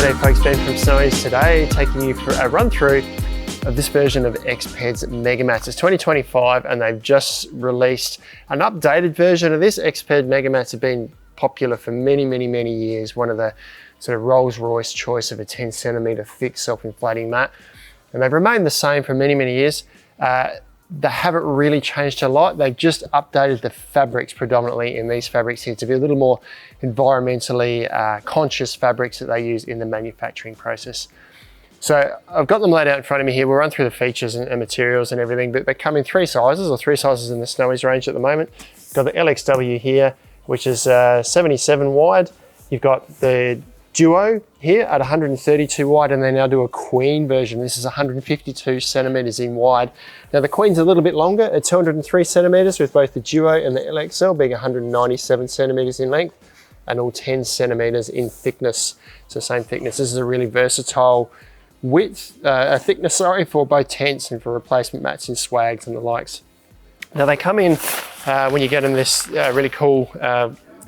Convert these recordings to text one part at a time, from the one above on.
G'day folks, Ben from Snowy's today, taking you for a run through of this version of Exped's MegaMats. It's 2025 and they've just released an updated version of this. Exped MegaMats have been popular for many years. One of the sort of Rolls-Royce choice of a 10 centimeter thick self-inflating mat. And they've remained the same for many years. They haven't really changed a lot. They've just updated the fabrics predominantly in these fabrics here to be a little more environmentally conscious fabrics that they use in the manufacturing process. So I've got them laid out in front of me here. We'll run through the features and materials and everything, but they come in three sizes in the Snowy's range at the moment. You've got the LXW here, which is 77 wide. You've got the Duo here at 132 wide, and they now do a Queen version. This is 152 centimeters in wide. Now the Queen's a little bit longer at 203 centimeters, with both the Duo and the LXL being 197 centimeters in length and all 10 centimeters in thickness. So same thickness. This is a really versatile thickness, for both tents and for replacement mats in swags and the likes. Now they come in, when you get in this really cool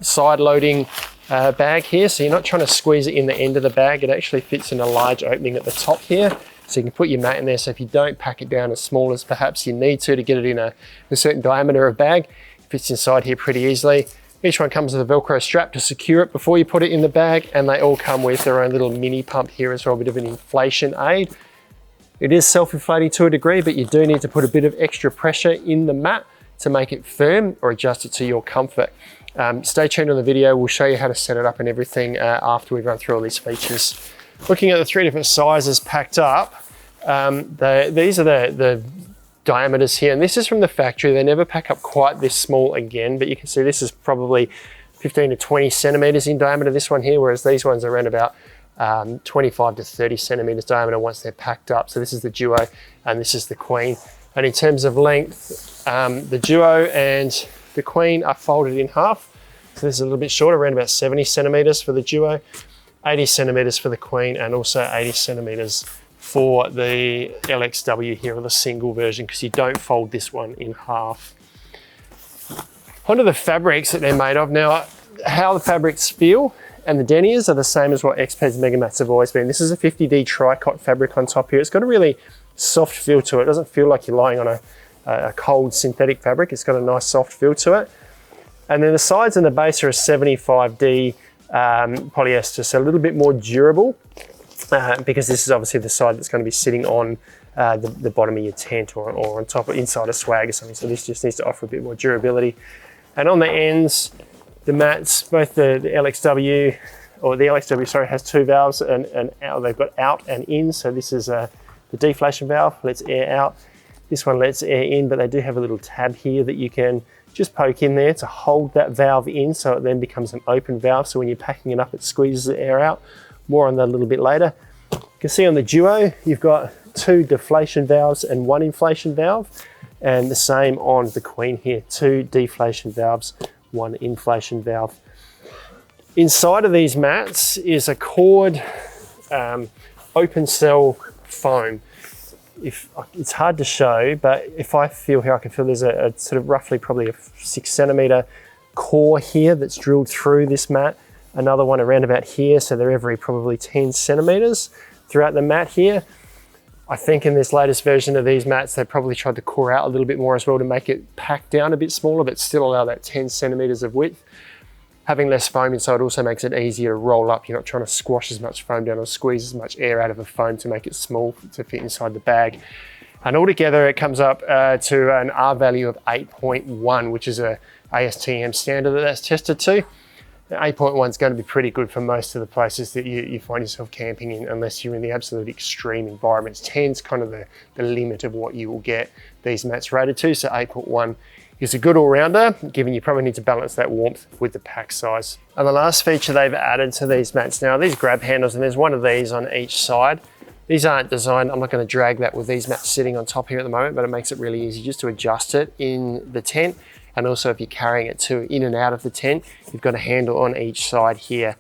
side loading bag here, so you're not trying to squeeze it in the end of the bag. It actually fits in a large opening at the top here, so you can put your mat in there. So if you don't pack it down as small as perhaps you need to get it in a certain diameter of bag, it fits inside here pretty easily. Each one comes with a Velcro strap to secure it before you put it in the bag, and they all come with their own little mini pump here as well, a bit of an inflation aid. It is self-inflating to a degree, but you do need to put a bit of extra pressure in the mat to make it firm or adjust it to your comfort. Stay tuned on the video. We'll show you how to set it up and everything after we run through all these features. Looking at the three different sizes packed up, these are the diameters here, and this is from the factory. They never pack up quite this small again, but you can see this is probably 15 to 20 centimeters in diameter, this one here, whereas these ones are around about 25 to 30 centimeters diameter once they're packed up. So this is the Duo and this is the Queen. And in terms of length, the Duo and the Queen are folded in half. So this is a little bit shorter, around about 70 centimeters for the Duo, 80 centimeters for the Queen, and also 80 centimeters for the LXW here, or the single version, because you don't fold this one in half. Onto the fabrics that they're made of. Now, how the fabrics feel and the deniers are the same as what Exped's MegaMats have always been. This is a 50D tricot fabric on top here. It's got a really soft feel to it. It doesn't feel like you're lying on a cold synthetic fabric. It's got a nice soft feel to it. And then the sides and the base are a 75D polyester, so a little bit more durable, because this is obviously the side that's going to be sitting on the bottom of your tent or on top or inside a swag or something. So this just needs to offer a bit more durability. And on the ends, the mats, both the LXW, or the LXW, sorry, has two valves, and out, they've got out and in. So this is the deflation valve, lets air out. This one lets air in, but they do have a little tab here that you can just poke in there to hold that valve in, so it then becomes an open valve. So when you're packing it up, it squeezes the air out. More on that a little bit later. You can see on the Duo, you've got two deflation valves and one inflation valve, and the same on the Queen here, two deflation valves, one inflation valve. Inside of these mats is a cord open cell foam. It's hard to show, but if I feel here, I can feel there's a sort of roughly probably a 6 centimeter core here that's drilled through this mat. Another one around about here, so they're every probably 10 centimeters throughout the mat here. I think in this latest version of these mats, they probably tried to core out a little bit more as well to make it pack down a bit smaller, but still allow that 10 centimeters of width. Having less foam inside also makes it easier to roll up. You're not trying to squash as much foam down or squeeze as much air out of a foam to make it small to fit inside the bag. And altogether it comes up to an R value of 8.1, which is a ASTM standard that's tested to. 8.1 is going to be pretty good for most of the places that you find yourself camping in, unless you're in the absolute extreme environments. 10 is kind of the limit of what you will get these mats rated to, so 8.1 is a good all-rounder, given you probably need to balance that warmth with the pack size. And the last feature they've added to these mats now, these grab handles, and there's one of these on each side. These aren't designed, I'm not going to drag that with these mats sitting on top here at the moment, but it makes it really easy just to adjust it in the tent. And also if you're carrying it in and out of the tent, you've got a handle on each side here.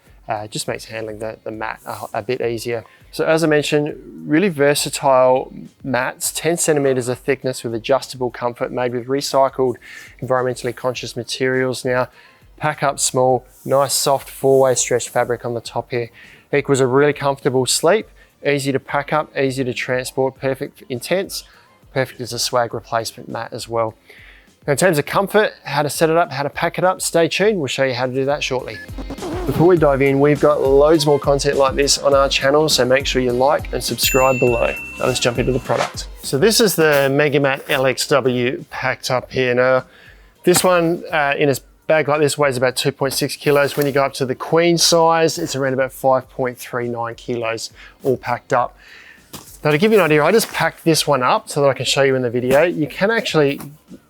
Just makes handling the mat a bit easier. So as I mentioned, really versatile mats, 10 centimeters of thickness with adjustable comfort, made with recycled, environmentally conscious materials. Now, pack up small, nice soft four-way stretch fabric on the top here. equals a really comfortable sleep, easy to pack up, easy to transport, perfect in tents, perfect as a swag replacement mat as well. Now in terms of comfort, how to set it up, how to pack it up, stay tuned. We'll show you how to do that shortly. Before we dive in, we've got loads more content like this on our channel, so make sure you like and subscribe below. Now let's jump into the product. So this is the MegaMat LXW packed up here. Now, this one in a bag like this weighs about 2.6 kilos. When you go up to the Queen size, it's around about 5.39 kilos all packed up. Now to give you an idea, I just packed this one up so that I can show you in the video. You can actually,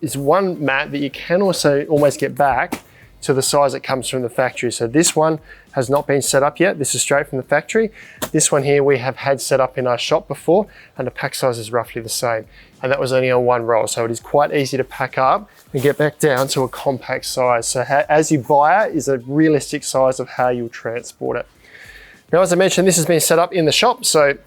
it's one mat that you can also almost get back to the size that comes from the factory. So this one has not been set up yet. This is straight from the factory. This one here we have had set up in our shop before, and the pack size is roughly the same. And that was only on one roll. So it is quite easy to pack up and get back down to a compact size. So as you buy it is a realistic size of how you'll transport it. Now, as I mentioned, this has been set up in the shop. So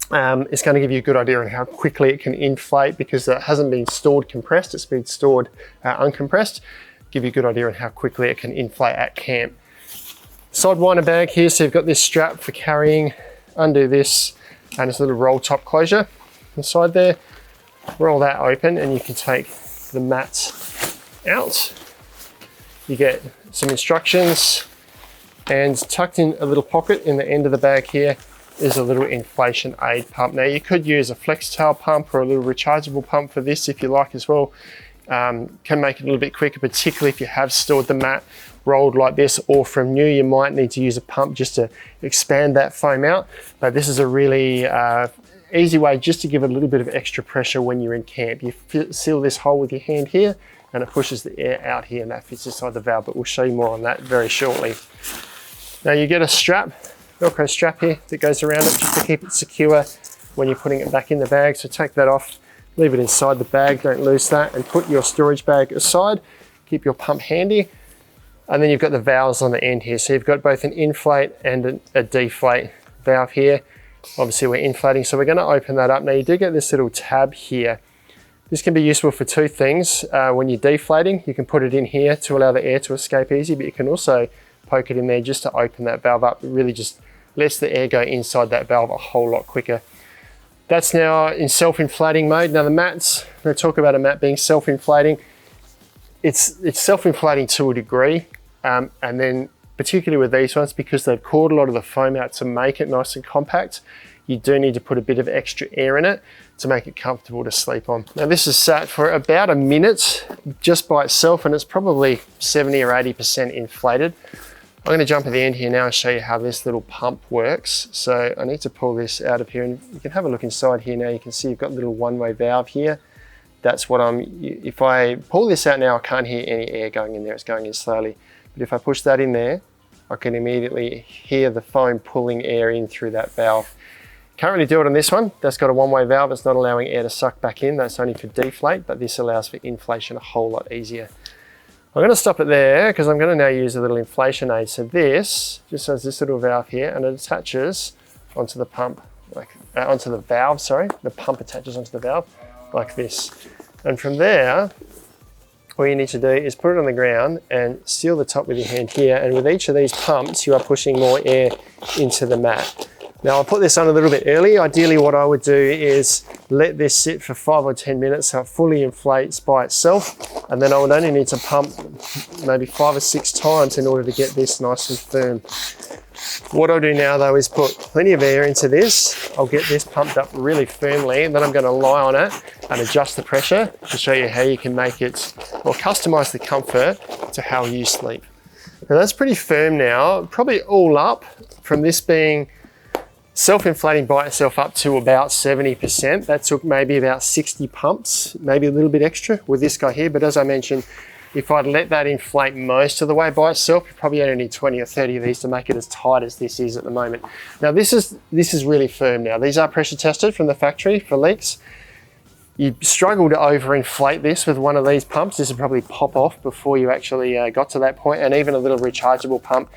it's going to give you a good idea on how quickly it can inflate, because it hasn't been stored compressed, it's been stored uncompressed. Give you a good idea on how quickly it can inflate at camp. Sidewinder bag here, so you've got this strap for carrying, undo this, and this little roll top closure inside there. Roll that open and you can take the mats out. You get some instructions, and tucked in a little pocket in the end of the bag here is a little inflation aid pump. Now you could use a flex tail pump or a little rechargeable pump for this if you like as well. Can make it a little bit quicker, particularly if you have stored the mat rolled like this, or from new you might need to use a pump just to expand that foam out. But this is a really easy way just to give it a little bit of extra pressure when you're in camp. You seal this hole with your hand here and it pushes the air out here, and that fits inside the valve, but we'll show you more on that very shortly. Now you get a strap, Velcro strap here that goes around it just to keep it secure when you're putting it back in the bag. So take that off, leave it inside the bag, don't lose that, and put your storage bag aside. Keep your pump handy. And then you've got the valves on the end here. So you've got both an inflate and a deflate valve here. Obviously we're inflating, so we're going to open that up. Now you do get this little tab here. This can be useful for two things. When you're deflating, you can put it in here to allow the air to escape easy, but you can also poke it in there just to open that valve up. It really just lets the air go inside that valve a whole lot quicker. That's now in self-inflating mode. Now the mats, I'm going to talk about a mat being self-inflating. It's self-inflating to a degree, and then particularly with these ones, because they've cored a lot of the foam out to make it nice and compact, you do need to put a bit of extra air in it to make it comfortable to sleep on. Now this is sat for about a minute just by itself, and it's probably 70 or 80% inflated. I'm going to jump at the end here now and show you how this little pump works. So I need to pull this out of here, and you can have a look inside here now. You can see you've got a little one-way valve here. That's what if I pull this out now, I can't hear any air going in there. It's going in slowly. But if I push that in there, I can immediately hear the foam pulling air in through that valve. Can't really do it on this one. That's got a one-way valve. It's not allowing air to suck back in. That's only for deflate, but this allows for inflation a whole lot easier. I'm going to stop it there because I'm going to now use a little inflation aid. So this just has this little valve here, and it attaches onto the pump, onto the valve, sorry. The pump attaches onto the valve like this. And from there, all you need to do is put it on the ground and seal the top with your hand here. And with each of these pumps, you are pushing more air into the mat. Now I'll put this on a little bit early. Ideally what I would do is let this sit for 5 or 10 minutes so it fully inflates by itself, and then I would only need to pump maybe 5 or 6 times in order to get this nice and firm. What I'll do now though is put plenty of air into this. I'll get this pumped up really firmly, and then I'm going to lie on it and adjust the pressure to show you how you can make it, or customize the comfort to how you sleep. Now that's pretty firm now, probably all up from this being self-inflating by itself up to about 70%. That took maybe about 60 pumps, maybe a little bit extra with this guy here. But as I mentioned, if I'd let that inflate most of the way by itself, you probably only need 20 or 30 of these to make it as tight as this is at the moment. Now this is really firm now. These are pressure tested from the factory for leaks. You struggle to overinflate this with one of these pumps. This would probably pop off before you actually got to that point. And even a little rechargeable pump,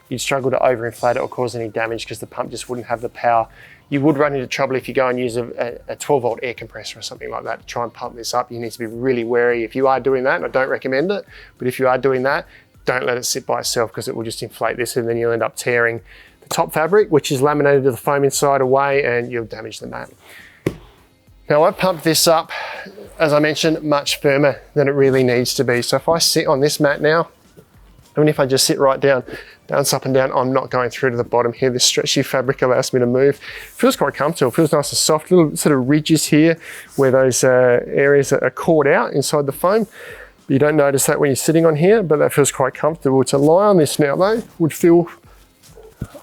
you'd struggle to overinflate it or cause any damage because the pump just wouldn't have the power. You would run into trouble if you go and use a 12-volt air compressor or something like that to try and pump this up. You need to be really wary if you are doing that, and I don't recommend it, but if you are doing that, don't let it sit by itself because it will just inflate this and then you'll end up tearing the top fabric, which is laminated to the foam inside, away, and you'll damage the mat. Now I pumped this up, as I mentioned, much firmer than it really needs to be. So if I sit on this mat now, even if I just sit right down, bounce up and down, I'm not going through to the bottom here. This stretchy fabric allows me to move. Feels quite comfortable, feels nice and soft. Little sort of ridges here where those areas are caught out inside the foam. You don't notice that when you're sitting on here, but that feels quite comfortable. To lie on this now though, would feel,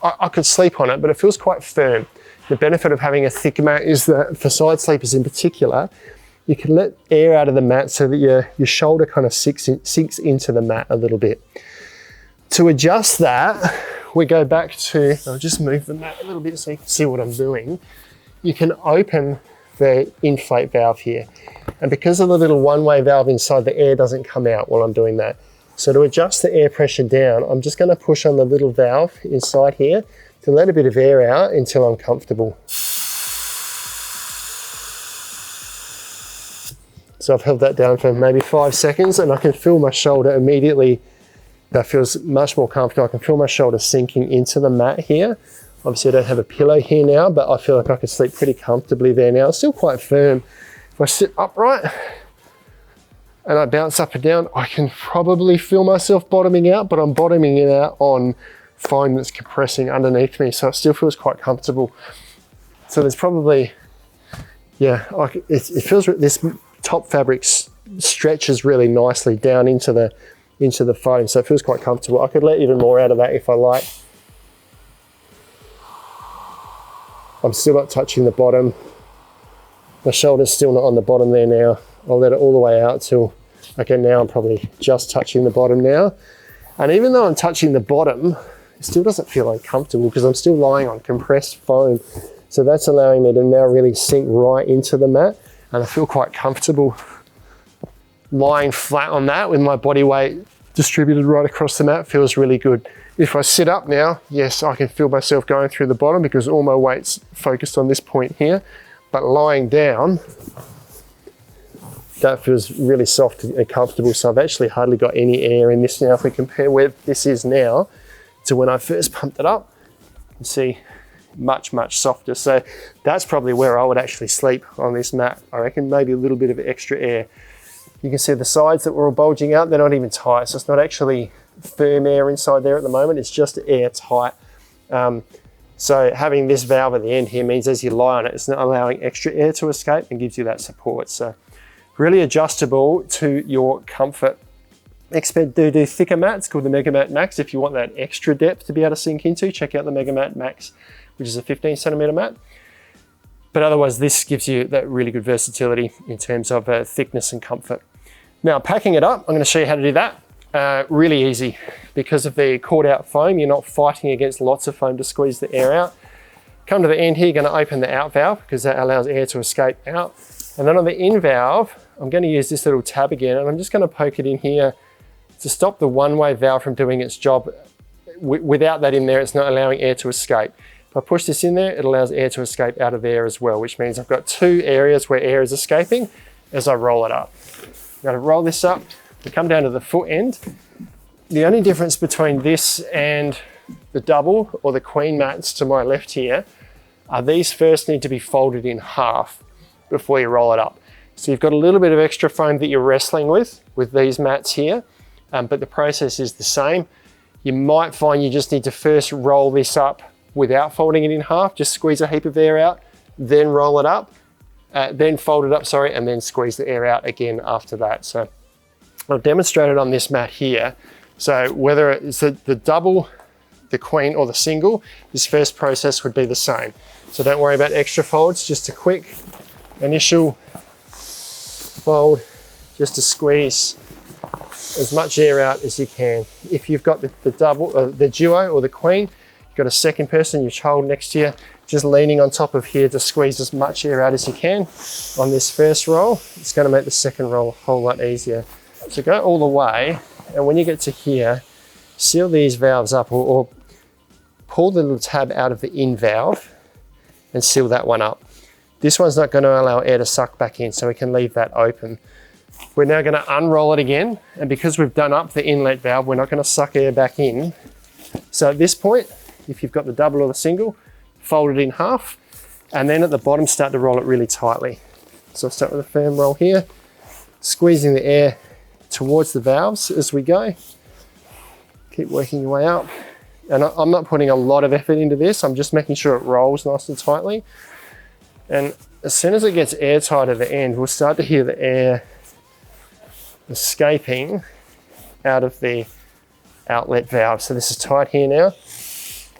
I could sleep on it, but it feels quite firm. The benefit of having a thick mat is that for side sleepers in particular, you can let air out of the mat so that your shoulder kind of sinks into the mat a little bit. To adjust that, we go back to, I'll just move the mat a little bit so you can see what I'm doing. You can open the inflate valve here. And because of the little one-way valve inside, the air doesn't come out while I'm doing that. So to adjust the air pressure down, I'm just going to push on the little valve inside here to let a bit of air out until I'm comfortable. So I've held that down for maybe 5 seconds and I can feel my shoulder immediately. That feels much more comfortable. I can feel my shoulder sinking into the mat here. Obviously I don't have a pillow here now, but I feel like I can sleep pretty comfortably there now. It's still quite firm. If I sit upright and I bounce up and down, I can probably feel myself bottoming out, but I'm bottoming it out on foam that's compressing underneath me. So it still feels quite comfortable. So there's probably, yeah, it feels, this top fabric stretches really nicely down into the foam, so it feels quite comfortable. I could let even more out of that if I like. I'm still not touching the bottom. My shoulder's still not on the bottom there now. I'll let it all the way out till, okay, now I'm probably just touching the bottom now. And even though I'm touching the bottom, it still doesn't feel uncomfortable because I'm still lying on compressed foam. So that's allowing me to now really sink right into the mat, and I feel quite comfortable lying flat on that with my body weight distributed right across the mat. Feels really good. If I sit up now, yes, I can feel myself going through the bottom because all my weight's focused on this point here. But lying down, that feels really soft and comfortable. So I've actually hardly got any air in this now. If we compare where this is now to when I first pumped it up, you can see much, much softer. So that's probably where I would actually sleep on this mat. I reckon maybe a little bit of extra air. You can see the sides that were all bulging out, they're not even tight. So it's not actually firm air inside there at the moment, it's just air tight. So having this valve at the end here means as you lie on it, it's not allowing extra air to escape and gives you that support. So really adjustable to your comfort. Exped do thicker mats called the MegaMat Max. If you want that extra depth to be able to sink into, check out the MegaMat Max, which is a 15cm mat. But otherwise, this gives you that really good versatility in terms of thickness and comfort. Now, packing it up, I'm going to show you how to do that. Really easy. Because of the cord out foam, you're not fighting against lots of foam to squeeze the air out. Come to the end here, you're going to open the out valve because that allows air to escape out. And then on the in valve, I'm going to use this little tab again, and I'm just going to poke it in here to stop the one-way valve from doing its job. Without that in there, it's not allowing air to escape. If I push this in there, it allows air to escape out of there as well, which means I've got 2 areas where air is escaping as I roll it up. I'm going to roll this up, we come down to the foot end. The only difference between this and the double or the queen mats to my left here are these first need to be folded in half before you roll it up. So you've got a little bit of extra foam that you're wrestling with these mats here, but the process is the same. You might find you just need to first roll this up without folding it in half, just squeeze a heap of air out, then roll it up, then fold it up, sorry, and then squeeze the air out again after that. So I'll demonstrate it on this mat here. So whether it's the double, the queen, or the single, this first process would be the same. So don't worry about extra folds, just a quick initial fold, just to squeeze as much air out as you can. If you've got the double, the duo or the queen, you've got a second person, your child next to you, just leaning on top of here to squeeze as much air out as you can on this first roll. It's going to make the second roll a whole lot easier. So go all the way, and when you get to here, seal these valves up or pull the little tab out of the in valve and seal that one up. This one's not going to allow air to suck back in, so we can leave that open. We're now going to unroll it again, and because we've done up the inlet valve, we're not going to suck air back in. So at this point, if you've got the double or the single, fold it in half, and then at the bottom start to roll it really tightly. So I'll start with a firm roll here, squeezing the air towards the valves as we go. Keep working your way up. And I'm not putting a lot of effort into this, I'm just making sure it rolls nice and tightly. And as soon as it gets airtight at the end, we'll start to hear the air escaping out of the outlet valve. So this is tight here now.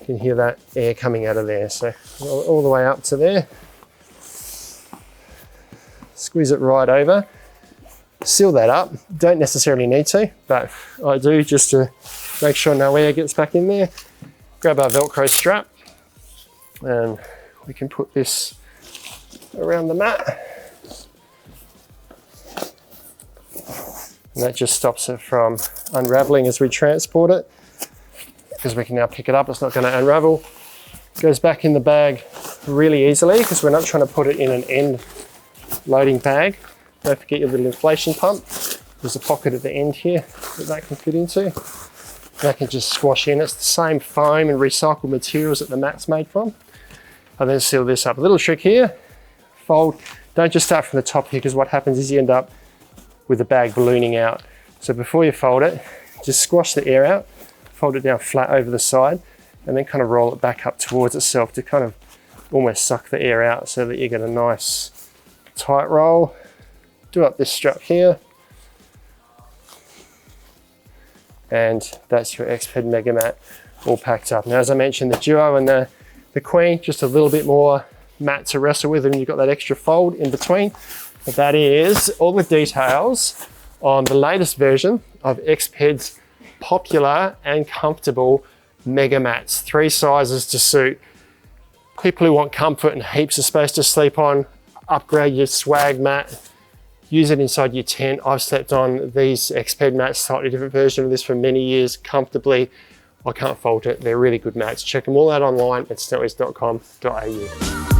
You can hear that air coming out of there. So all the way up to there. Squeeze it right over. Seal that up. Don't necessarily need to, but I do just to make sure no air gets back in there. Grab our Velcro strap and we can put this around the mat. And that just stops it from unraveling as we transport it, because we can now pick it up, it's not going to unravel. It goes back in the bag really easily because we're not trying to put it in an end loading bag. Don't forget your little inflation pump. There's a pocket at the end here that can fit into. That can just squash in. It's the same foam and recycled materials that the mat's made from. I then seal this up. A little trick here, fold. Don't just start from the top here, because what happens is you end up with the bag ballooning out. So before you fold it, just squash the air out, fold it down flat over the side, and then kind of roll it back up towards itself to kind of almost suck the air out so that you get a nice tight roll. Do up this strap here. And that's your Exped MegaMat all packed up. Now, as I mentioned, the Duo and the Queen, just a little bit more mat to wrestle with, and you've got that extra fold in between. But that is all the details on the latest version of Exped's popular and comfortable MegaMats. 3 sizes to suit people who want comfort and heaps of space to sleep on. Upgrade your swag mat, use it inside your tent. I've slept on these Exped mats, slightly different version of this, for many years comfortably. I can't fault it. They're really good mats. Check them all out online at snowies.com.au.